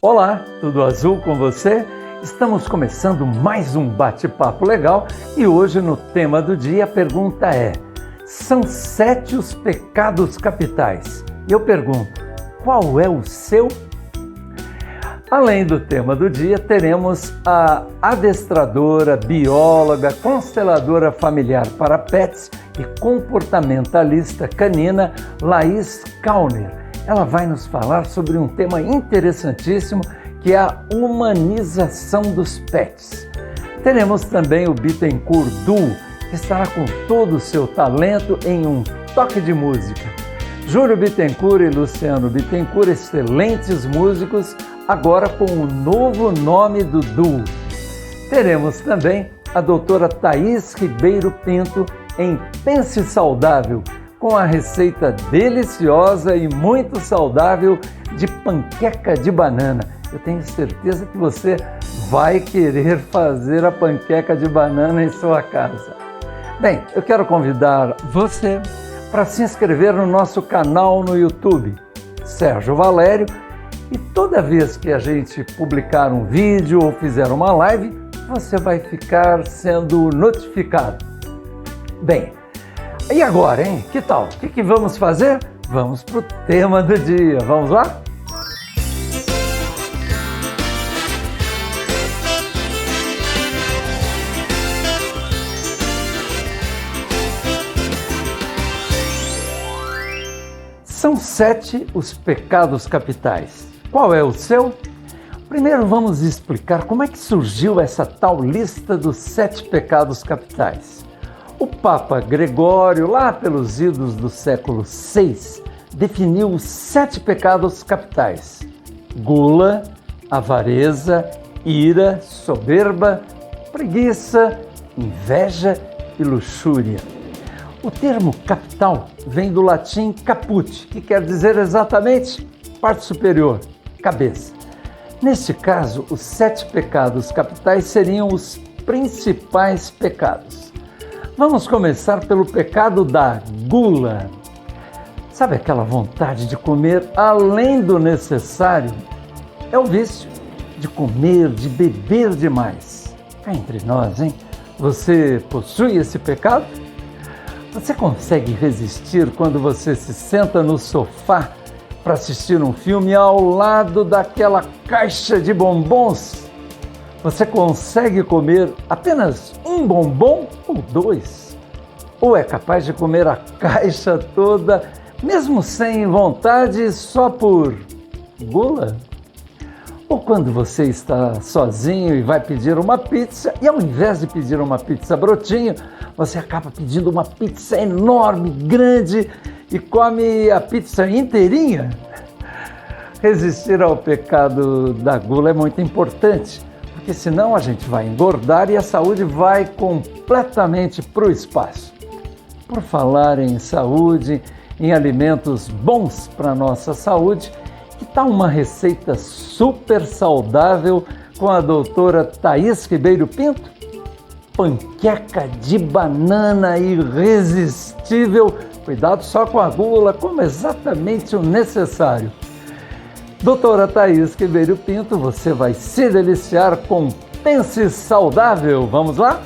Olá, tudo azul com você? Estamos começando mais um bate-papo legal e hoje no tema do dia a pergunta é: são 7 os pecados capitais? E eu pergunto, qual é o seu? Além do tema do dia, teremos a adestradora, bióloga, consteladora familiar para pets e comportamentalista canina Laís Kauner. Ela vai nos falar sobre um tema interessantíssimo que é a humanização dos pets. Teremos também o Bittencourt Duo, que estará com todo o seu talento em um toque de música. Júlio Bittencourt e Luciano Bittencourt, excelentes músicos, agora com o novo nome do duo. Teremos também a doutora Thaís Ribeiro Pinto em Pense Saudável, com a receita deliciosa e muito saudável de panqueca de banana. Eu tenho certeza que você vai querer fazer a panqueca de banana em sua casa. Bem, eu quero convidar você para se inscrever no nosso canal no YouTube, Sérgio Valério, e toda vez que a gente publicar um vídeo ou fizer uma live, você vai ficar sendo notificado. Bem, e agora, hein? Que tal? O que vamos fazer? Vamos para o tema do dia. Vamos lá? São 7 os pecados capitais. Qual é o seu? Primeiro vamos explicar como é que surgiu essa tal lista dos 7 pecados capitais. O Papa Gregório, lá pelos idos do século VI, definiu os 7 pecados capitais: gula, avareza, ira, soberba, preguiça, inveja e luxúria. O termo capital vem do latim caput, que quer dizer exatamente parte superior, cabeça. Neste caso, os 7 pecados capitais seriam os principais pecados. Vamos começar pelo pecado da gula. Sabe aquela vontade de comer além do necessário? É o vício de comer, de beber demais. Cá entre nós, hein? Você possui esse pecado? Você consegue resistir quando você se senta no sofá para assistir um filme ao lado daquela caixa de bombons? Você consegue comer apenas um bombom ou 2? Ou é capaz de comer a caixa toda, mesmo sem vontade, só por gula? Ou quando você está sozinho e vai pedir uma pizza, e ao invés de pedir uma pizza brotinho, você acaba pedindo uma pizza enorme, grande, e come a pizza inteirinha? Resistir ao pecado da gula é muito importante, porque senão a gente vai engordar e a saúde vai completamente para o espaço. Por falar em saúde, em alimentos bons para a nossa saúde, que tal uma receita super saudável com a doutora Thaís Ribeiro Pinto? Panqueca de banana irresistível. Cuidado só com a gula, como exatamente o necessário. Doutora Thaís Ribeiro Pinto, você vai se deliciar com Pense Saudável. Vamos lá?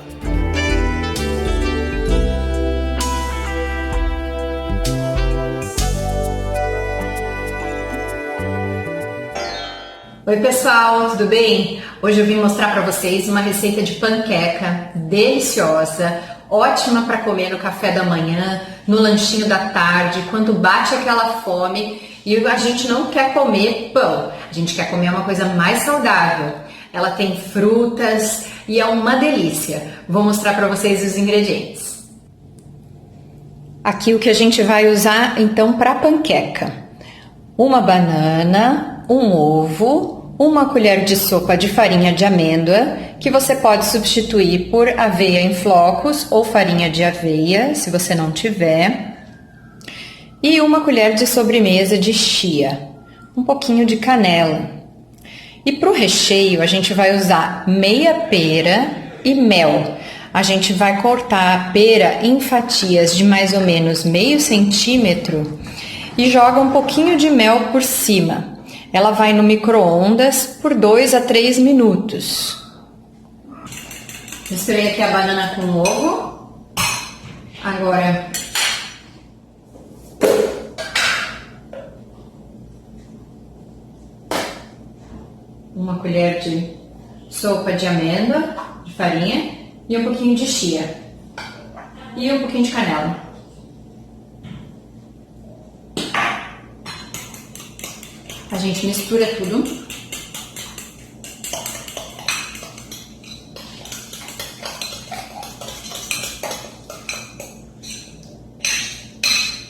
Oi pessoal, tudo bem? Hoje eu vim mostrar para vocês uma receita de panqueca deliciosa, ótima para comer no café da manhã, no lanchinho da tarde, quando bate aquela fome e a gente não quer comer pão, a gente quer comer uma coisa mais saudável. Ela tem frutas e é uma delícia. Vou mostrar para vocês os ingredientes. Aqui o que a gente vai usar então para panqueca: uma banana, um ovo, uma colher de sopa de farinha de amêndoa que você pode substituir por aveia em flocos ou farinha de aveia, se você não tiver. E uma colher de sobremesa de chia, um pouquinho de canela. E para o recheio a gente vai usar meia pera e mel. A gente vai cortar a pera em fatias de mais ou menos meio centímetro e joga um pouquinho de mel por cima. Ela vai no micro-ondas por 2 a 3 minutos. Misturei aqui a banana com o ovo. Agora uma colher de sopa de amêndoa, de farinha, e um pouquinho de chia. E um pouquinho de canela. A gente mistura tudo.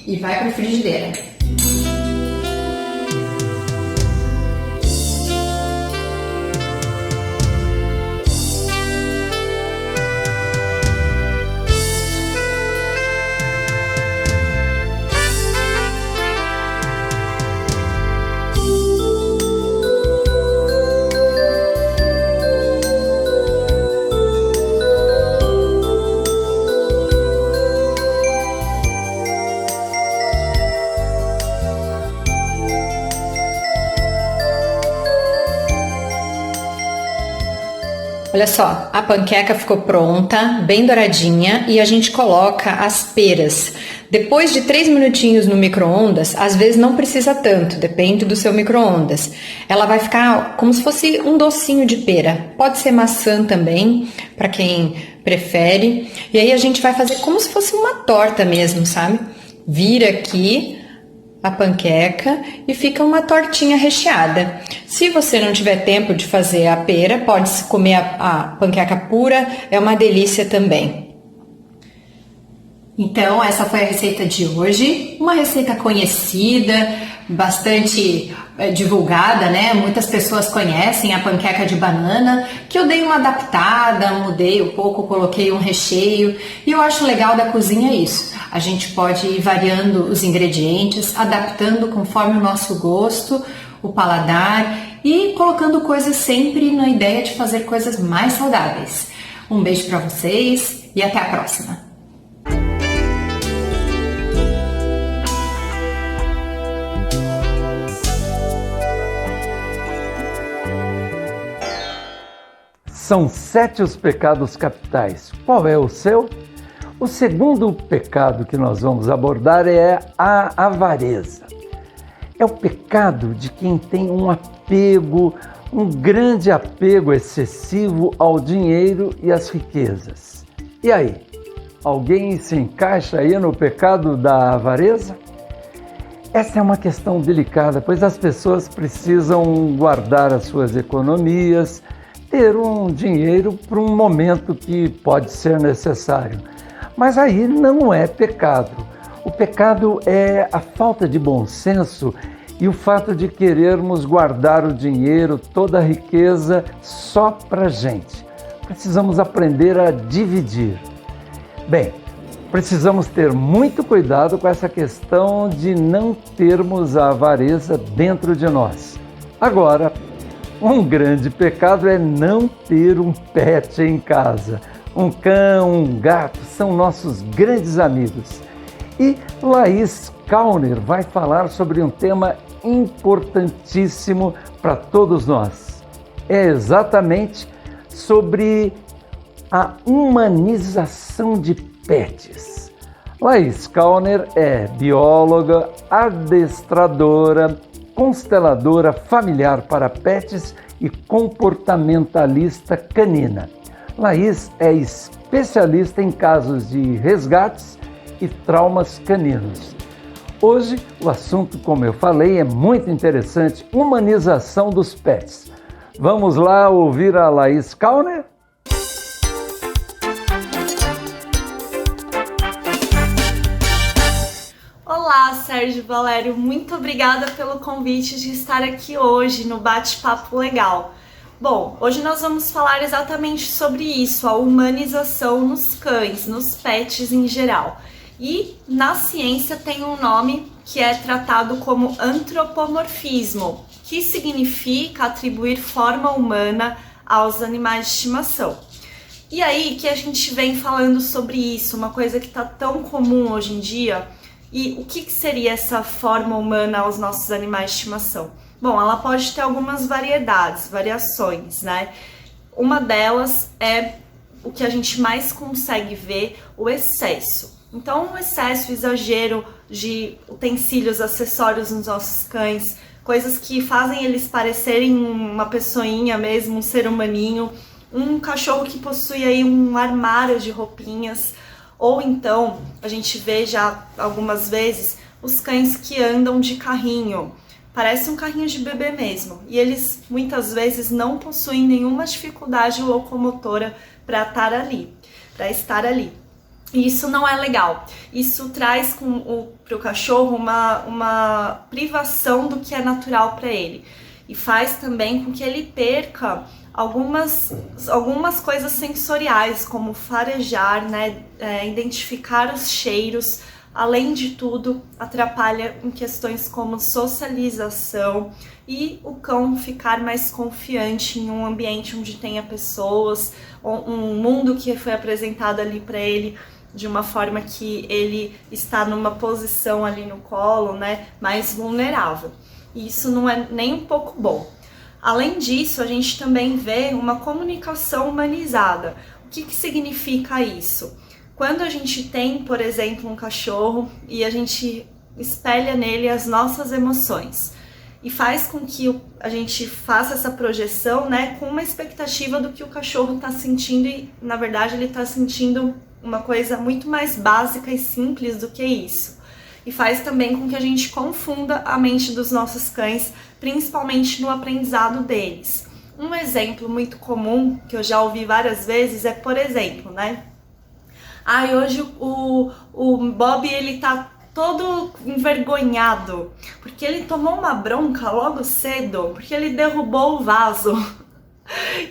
E vai para a frigideira. Olha só, a panqueca ficou pronta, bem douradinha, e a gente coloca as peras. Depois de 3 minutinhos no micro-ondas, às vezes não precisa tanto, depende do seu micro-ondas. Ela vai ficar como se fosse um docinho de pera. Pode ser maçã também, para quem prefere. E aí a gente vai fazer como se fosse uma torta mesmo, sabe? Vira aqui a panqueca e fica uma tortinha recheada. Se você não tiver tempo de fazer a pera, pode comer a panqueca pura, é uma delícia também. Então, essa foi a receita de hoje, uma receita conhecida, bastante divulgada, né? Muitas pessoas conhecem a panqueca de banana, que eu dei uma adaptada, mudei um pouco, coloquei um recheio, e eu acho legal da cozinha isso. A gente pode ir variando os ingredientes, adaptando conforme o nosso gosto, o paladar e colocando coisas sempre na ideia de fazer coisas mais saudáveis. Um beijo para vocês e até a próxima! São 7 os pecados capitais. Qual é o seu? O segundo pecado que nós vamos abordar é a avareza. É o pecado de quem tem um apego, um grande apego excessivo ao dinheiro e às riquezas. E aí, alguém se encaixa aí no pecado da avareza? Essa é uma questão delicada, pois as pessoas precisam guardar as suas economias, ter um dinheiro para um momento que pode ser necessário. Mas aí não é pecado. O pecado é a falta de bom senso e o fato de querermos guardar o dinheiro, toda a riqueza só para a gente. Precisamos aprender a dividir. Bem, precisamos ter muito cuidado com essa questão de não termos a avareza dentro de nós. Agora, um grande pecado é não ter um pet em casa. Um cão, um gato são nossos grandes amigos. E Laís Kauner vai falar sobre um tema importantíssimo para todos nós. É exatamente sobre a humanização de pets. Laís Kauner é bióloga, adestradora, consteladora familiar para pets e comportamentalista canina. Laís é especialista em casos de resgates e traumas caninos. Hoje, o assunto, como eu falei, é muito interessante, humanização dos pets. Vamos lá ouvir a Laís Kauner? Olá, Sérgio Valério, muito obrigada pelo convite de estar aqui hoje no Bate-Papo Legal. Bom, hoje nós vamos falar exatamente sobre isso, a humanização nos cães, nos pets em geral. E na ciência tem um nome que é tratado como antropomorfismo, que significa atribuir forma humana aos animais de estimação. E aí que a gente vem falando sobre isso, uma coisa que está tão comum hoje em dia. E o que seria essa forma humana aos nossos animais de estimação? Bom, ela pode ter algumas variações, né? Uma delas é o que a gente mais consegue ver, o excesso. Então, o excesso, o exagero de utensílios, acessórios nos nossos cães, coisas que fazem eles parecerem uma pessoinha mesmo, um ser humaninho, um cachorro que possui aí um armário de roupinhas, ou então a gente vê já algumas vezes os cães que andam de carrinho, parece um carrinho de bebê mesmo, e eles muitas vezes não possuem nenhuma dificuldade locomotora para estar ali. E isso não é legal. Isso traz para o cachorro uma privação do que é natural para ele. E faz também com que ele perca algumas coisas sensoriais, como farejar, né? Identificar os cheiros. Além de tudo, atrapalha em questões como socialização e o cão ficar mais confiante em um ambiente onde tenha pessoas, um mundo que foi apresentado ali para ele de uma forma que ele está numa posição ali no colo, né, mais vulnerável. E isso não é nem um pouco bom. Além disso, a gente também vê uma comunicação humanizada. O que significa isso? Quando a gente tem, por exemplo, um cachorro e a gente espelha nele as nossas emoções e faz com que a gente faça essa projeção, né, com uma expectativa do que o cachorro está sentindo e, na verdade, ele está sentindo uma coisa muito mais básica e simples do que isso. E faz também com que a gente confunda a mente dos nossos cães, principalmente no aprendizado deles. Um exemplo muito comum, que eu já ouvi várias vezes, é, por exemplo, né? Hoje o Bob, ele tá todo envergonhado, porque ele tomou uma bronca logo cedo, porque ele derrubou o vaso.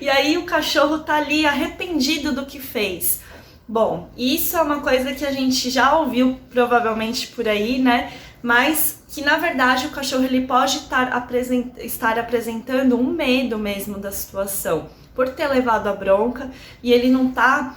E aí o cachorro tá ali arrependido do que fez. Bom, isso é uma coisa que a gente já ouviu provavelmente por aí, né? Mas que na verdade o cachorro ele pode estar apresentando um medo mesmo da situação, por ter levado a bronca, e ele não tá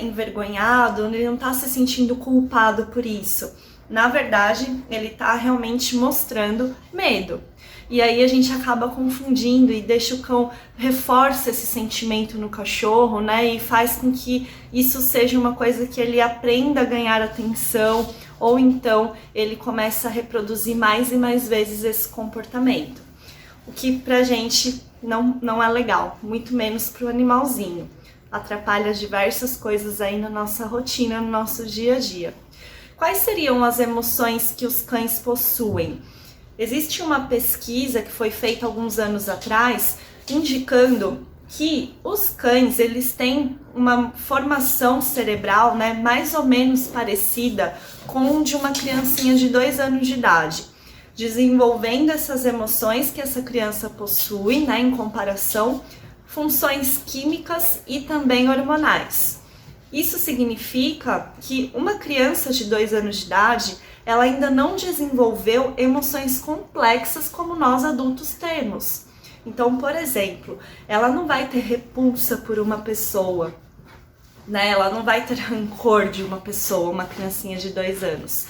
envergonhado, ele não tá se sentindo culpado por isso. Na verdade, ele tá realmente mostrando medo. E aí a gente acaba confundindo e deixa o cão, reforça esse sentimento no cachorro, né? E faz com que isso seja uma coisa que ele aprenda a ganhar atenção, ou então ele começa a reproduzir mais e mais vezes esse comportamento. O que pra gente não é legal, muito menos pro animalzinho. Atrapalha diversas coisas aí na nossa rotina, no nosso dia a dia. Quais seriam as emoções que os cães possuem? Existe uma pesquisa que foi feita alguns anos atrás, indicando que os cães, eles têm uma formação cerebral, né, mais ou menos parecida com de uma criancinha de 2 anos de idade, desenvolvendo essas emoções que essa criança possui, né, em comparação, funções químicas e também hormonais. Isso significa que uma criança de 2 anos de idade, ela ainda não desenvolveu emoções complexas como nós adultos temos. Então, por exemplo, ela não vai ter repulsa por uma pessoa, né? Ela não vai ter rancor de uma pessoa, uma criancinha de 2 anos.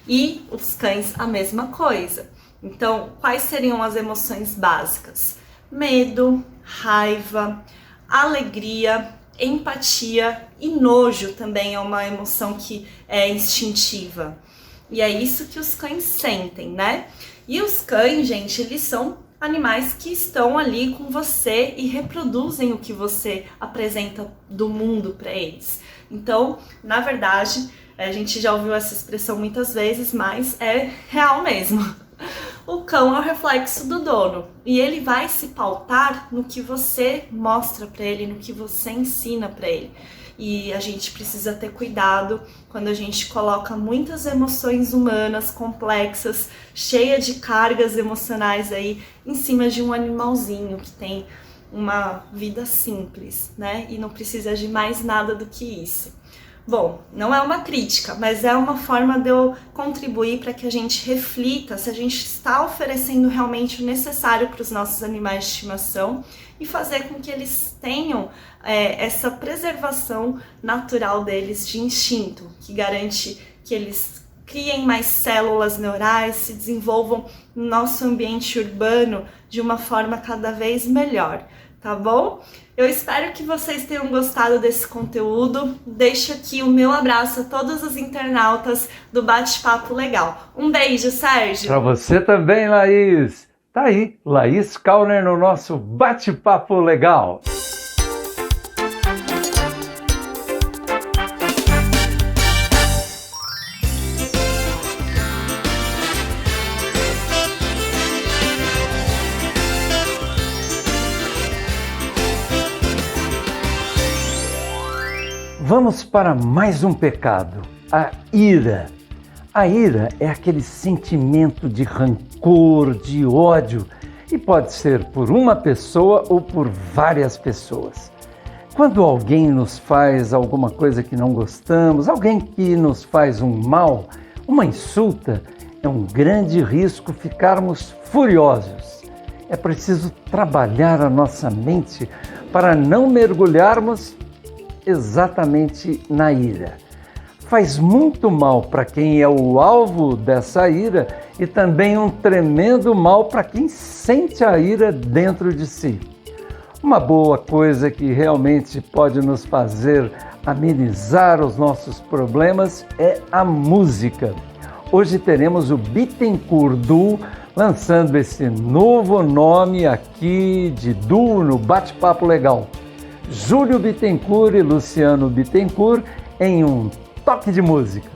E os cães, a mesma coisa. Então, quais seriam as emoções básicas? Medo, raiva, alegria, empatia e nojo também é uma emoção que é instintiva. E é isso que os cães sentem, né? E os cães, gente, eles são animais que estão ali com você e reproduzem o que você apresenta do mundo para eles. Então, na verdade, a gente já ouviu essa expressão muitas vezes, mas é real mesmo. O cão é o reflexo do dono e ele vai se pautar no que você mostra para ele, no que você ensina para ele. E a gente precisa ter cuidado quando a gente coloca muitas emoções humanas complexas, cheia de cargas emocionais aí em cima de um animalzinho que tem uma vida simples, né? E não precisa de mais nada do que isso. Bom, não é uma crítica, mas é uma forma de eu contribuir para que a gente reflita se a gente está oferecendo realmente o necessário para os nossos animais de estimação e fazer com que eles tenham essa preservação natural deles de instinto, que garante que eles criem mais células neurais, se desenvolvam no nosso ambiente urbano de uma forma cada vez melhor, tá bom? Eu espero que vocês tenham gostado desse conteúdo. Deixo aqui o meu abraço a todos os internautas do Bate-Papo Legal. Um beijo, Sérgio! Para você também, Laís! Tá aí, Laís Kauner no nosso Bate-Papo Legal. Vamos para mais um pecado, a ira. A ira é aquele sentimento de rancor, de ódio, e pode ser por uma pessoa ou por várias pessoas. Quando alguém nos faz alguma coisa que não gostamos, alguém que nos faz um mal, uma insulta, é um grande risco ficarmos furiosos. É preciso trabalhar a nossa mente para não mergulharmos exatamente na ira. Faz muito mal para quem é o alvo dessa ira e também um tremendo mal para quem sente a ira dentro de si. Uma boa coisa que realmente pode nos fazer amenizar os nossos problemas é a música. Hoje teremos o Bittencourt Duo lançando esse novo nome aqui de duo no Bate-Papo Legal. Júlio Bittencourt e Luciano Bittencourt em um toque de música.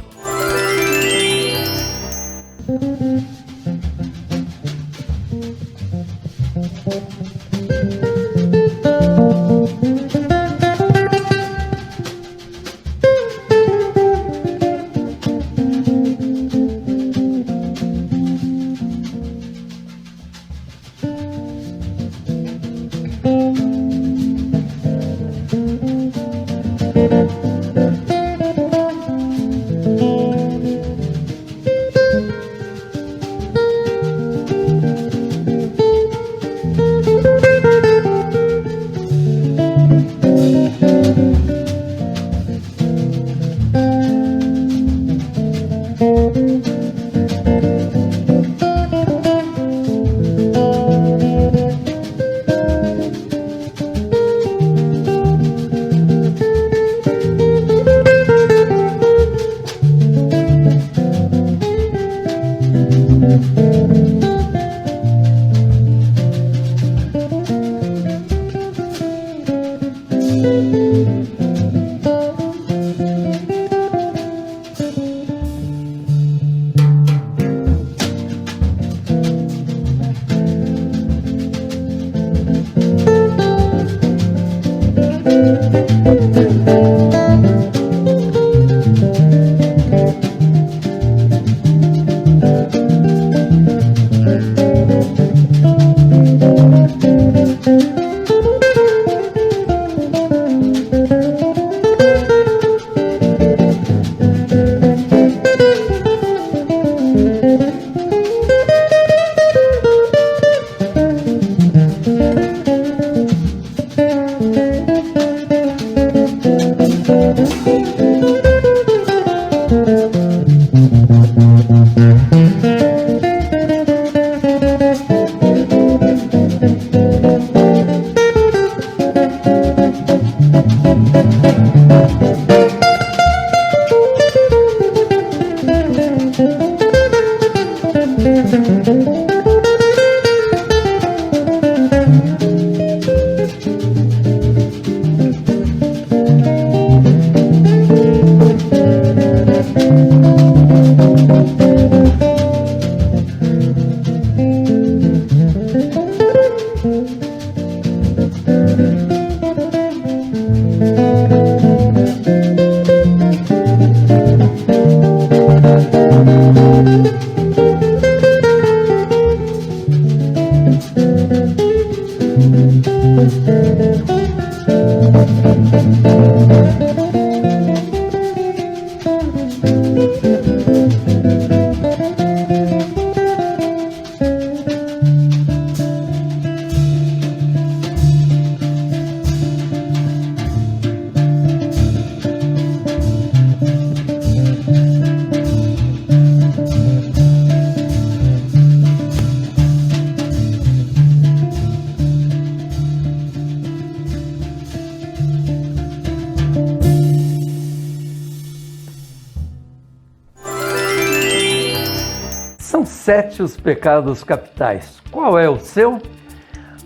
7 os pecados capitais. Qual é o seu?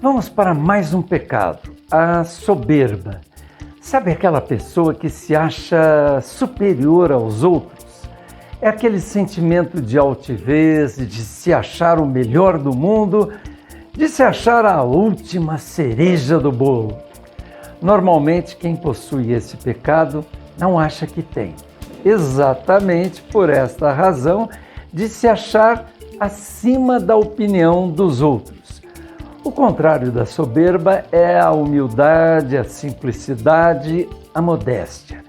Vamos para mais um pecado, a soberba. Sabe aquela pessoa que se acha superior aos outros? É aquele sentimento de altivez, de se achar o melhor do mundo, de se achar a última cereja do bolo. Normalmente, quem possui esse pecado não acha que tem. Exatamente por esta razão de se achar acima da opinião dos outros. O contrário da soberba é a humildade, a simplicidade, a modéstia.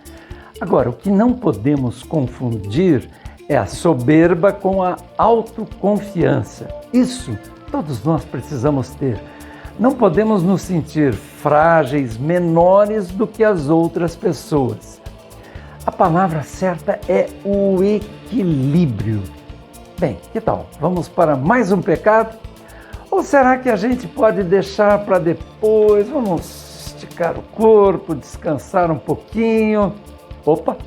Agora, o que não podemos confundir é a soberba com a autoconfiança. Isso todos nós precisamos ter. Não podemos nos sentir frágeis, menores do que as outras pessoas. A palavra certa é o equilíbrio. Bem, que tal? Vamos para mais um pecado? Ou será que a gente pode deixar para depois? Vamos esticar o corpo, descansar um pouquinho. Opa!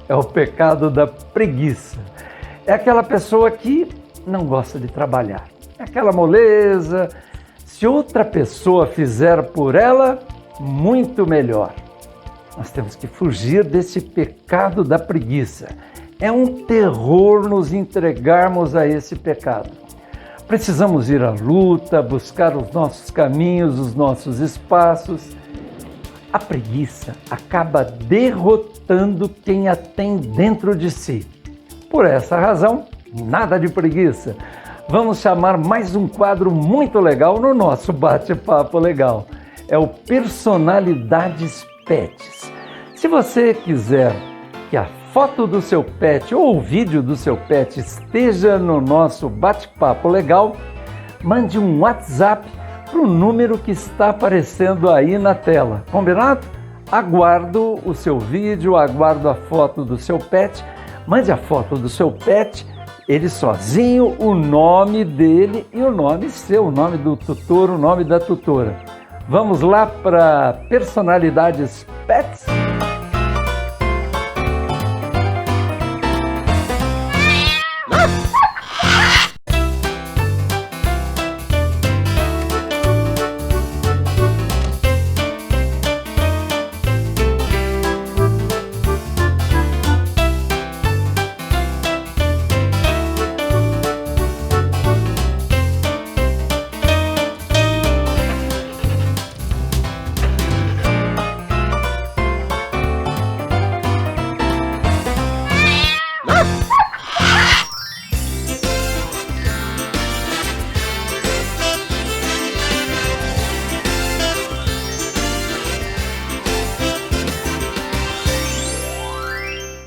É o pecado da preguiça. É aquela pessoa que não gosta de trabalhar. É aquela moleza. Se outra pessoa fizer por ela, muito melhor. Nós temos que fugir desse pecado da preguiça. É um terror nos entregarmos a esse pecado. Precisamos ir à luta, buscar os nossos caminhos, os nossos espaços. A preguiça acaba derrotando quem a tem dentro de si. Por essa razão, nada de preguiça. Vamos chamar mais um quadro muito legal no nosso bate-papo legal. É o Personalidades Pets. Se você quiser que a foto do seu pet ou o vídeo do seu pet esteja no nosso bate-papo legal, mande um WhatsApp para o número que está aparecendo aí na tela. Combinado? Aguardo o seu vídeo, aguardo a foto do seu pet. Mande a foto do seu pet, ele sozinho, o nome dele e o nome seu, o nome do tutor, o nome da tutora. Vamos lá para Personalidades Pets?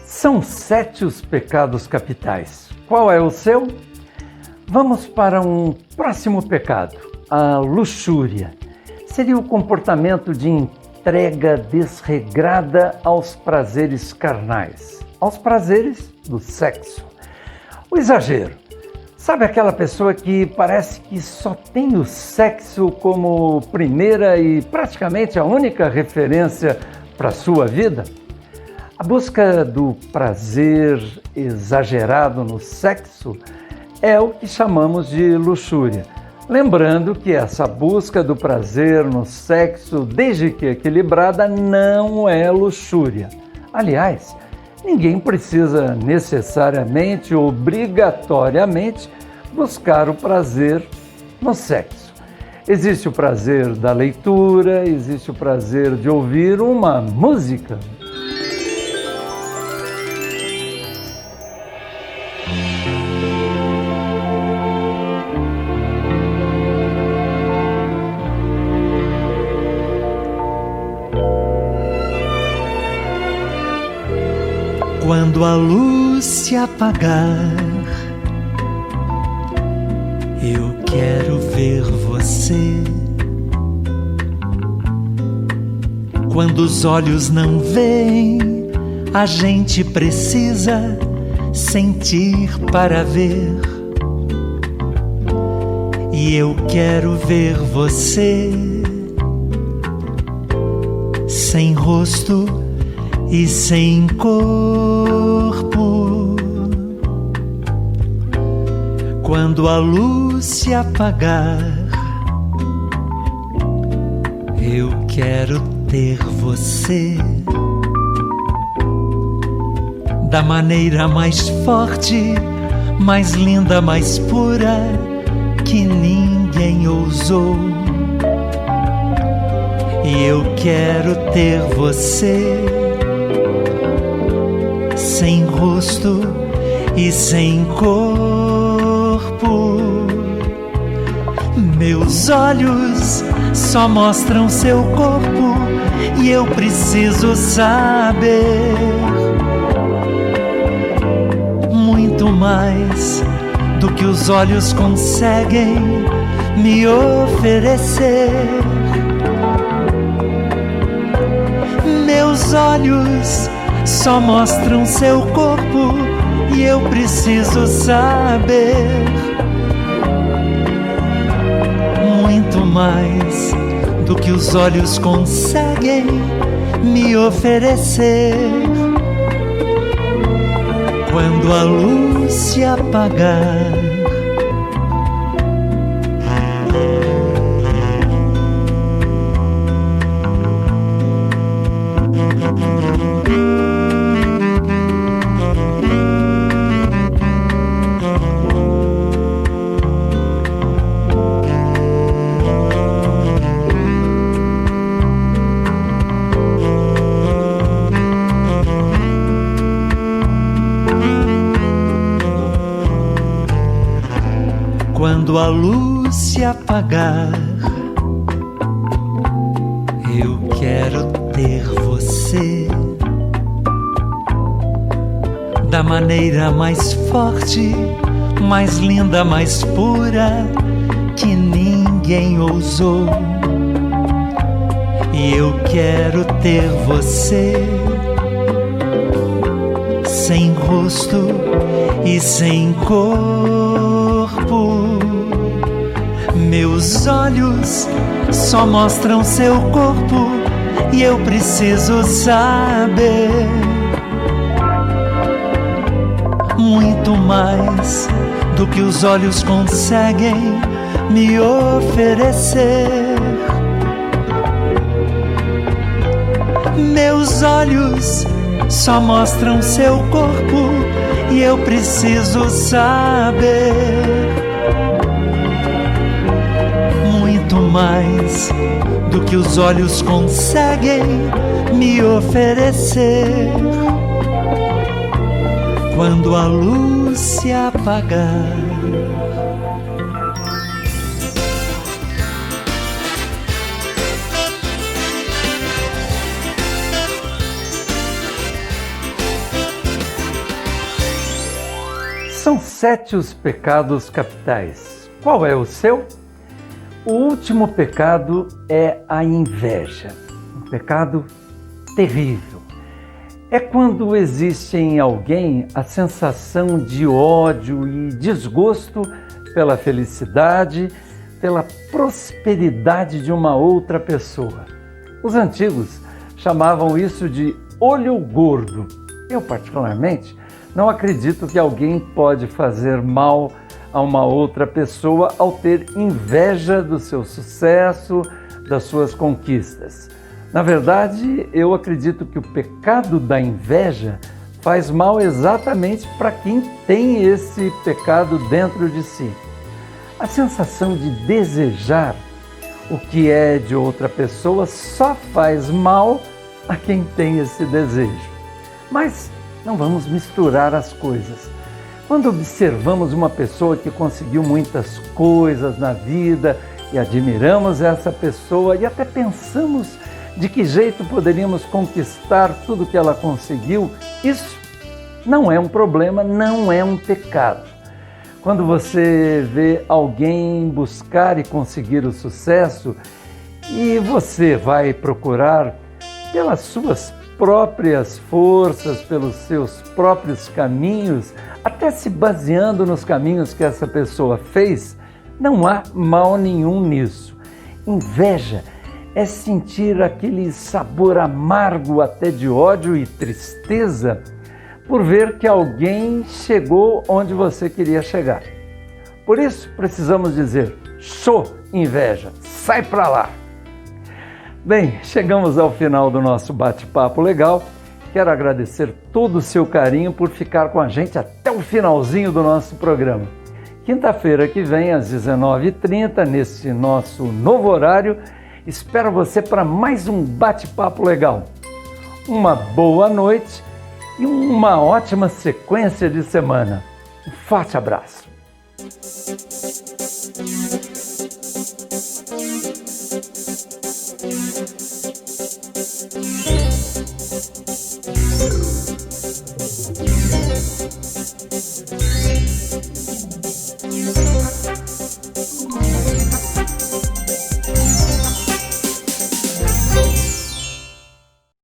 São 7 os pecados capitais. Qual é o seu? Vamos para um próximo pecado, a luxúria. Seria o comportamento de entrega desregrada aos prazeres carnais, aos prazeres do sexo. O exagero. Sabe aquela pessoa que parece que só tem o sexo como primeira e praticamente a única referência para a sua vida? A busca do prazer exagerado no sexo é o que chamamos de luxúria. Lembrando que essa busca do prazer no sexo, desde que equilibrada, não é luxúria. Aliás, ninguém precisa necessariamente, obrigatoriamente, buscar o prazer no sexo. Existe o prazer da leitura, existe o prazer de ouvir uma música. Quando a luz se apagar, eu quero ver você. Quando os olhos não veem, a gente precisa sentir para ver. E eu quero ver você sem rosto e sem corpo, Quando a luz se apagar, eu quero ter você da maneira mais forte, mais linda, mais pura que ninguém ousou. E eu quero ter você sem rosto e sem corpo. Meus olhos só mostram seu corpo e eu preciso saber muito mais do que os olhos conseguem me oferecer. Meus olhos só mostram seu corpo e eu preciso saber muito mais do que os olhos conseguem me oferecer. Quando a luz se apagar, quando a luz se apagar, eu quero ter você da maneira mais forte, mais linda, mais pura que ninguém ousou. E eu quero ter você sem rosto e sem corpo. Meus olhos só mostram seu corpo e eu preciso saber muito mais do que os olhos conseguem me oferecer. Meus olhos só mostram seu corpo e eu preciso saber muito mais do que os olhos conseguem me oferecer. Quando a luz se apagar, São 7 os pecados capitais. Qual é o seu? O último pecado é a inveja, um pecado terrível. É quando existe em alguém a sensação de ódio e desgosto pela felicidade, pela prosperidade de uma outra pessoa. Os antigos chamavam isso de olho gordo. Eu, particularmente, não acredito que alguém pode fazer mal a uma outra pessoa ao ter inveja do seu sucesso, das suas conquistas. Na verdade, eu acredito que o pecado da inveja faz mal exatamente para quem tem esse pecado dentro de si. A sensação de desejar o que é de outra pessoa só faz mal a quem tem esse desejo. Mas não vamos misturar as coisas. Quando observamos uma pessoa que conseguiu muitas coisas na vida e admiramos essa pessoa e até pensamos de que jeito poderíamos conquistar tudo que ela conseguiu, isso não é um problema, não é um pecado. Quando você vê alguém buscar e conseguir o sucesso e você vai procurar pelas suas próprias forças, pelos seus próprios caminhos, até se baseando nos caminhos que essa pessoa fez, não há mal nenhum nisso. Inveja é sentir aquele sabor amargo até de ódio e tristeza por ver que alguém chegou onde você queria chegar. Por isso, precisamos dizer: show, inveja, sai pra lá! Bem, chegamos ao final do nosso bate-papo legal. Quero agradecer todo o seu carinho por ficar com a gente até o finalzinho do nosso programa. Quinta-feira que vem, às 19h30, nesse nosso novo horário, espero você para mais um bate-papo legal. Uma boa noite e uma ótima sequência de semana. Um forte abraço.